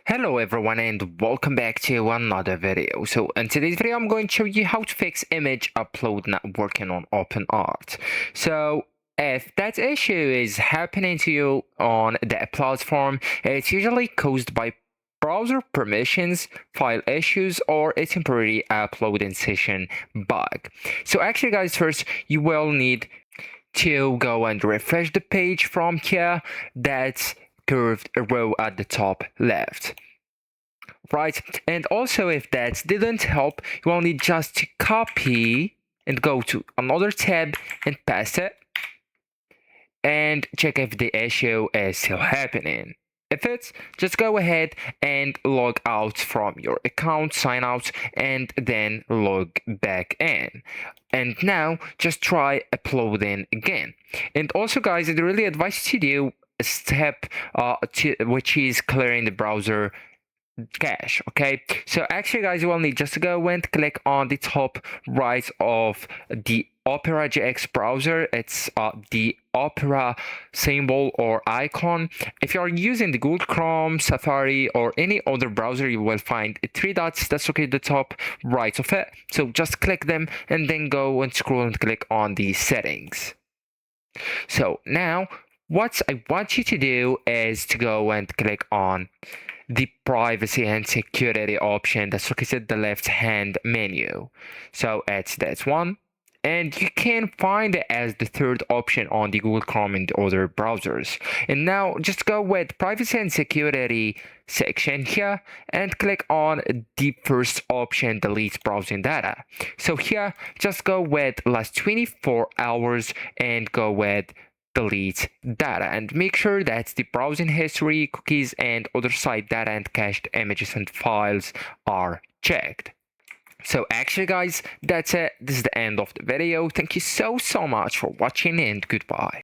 Hello everyone and welcome back to another video. So in today's video I'm going to show you how to fix image upload not working on OpenArt. So if that issue is happening to you on the platform, it's usually caused by browser permissions, file issues, or a temporary uploading session bug. So actually guys, first you will need to go and refresh the page from here. That's curved row at the top left, right? And also if that didn't help, you will need just to copy and go to another tab and paste it and check if the issue is still happening. If it's, just go ahead and log out from your account, sign out, and then log back in. And now just try uploading again. And also guys, I'd really advise to do a step which is clearing the browser cache. Okay, so actually guys, you will need just to go and click on the top right of the Opera GX browser. It's the Opera symbol or icon. If you are using the Google Chrome, Safari, or any other browser, you will find three dots that's located at the top right of it. So just click them and then go and scroll and click on the settings. So now what I want you to do is to go and click on the privacy and security option that's located at the left hand menu. So it's that one, and you can find it as the third option on the Google Chrome and other browsers. And now just go with privacy and security section here and click on the first option, delete browsing data. So here just go with last 24 hours and go with delete data, and make sure that the browsing history, cookies, and other site data and cached images and files are checked. So actually guys, that's it. This is the end of the video. Thank you so much for watching and goodbye.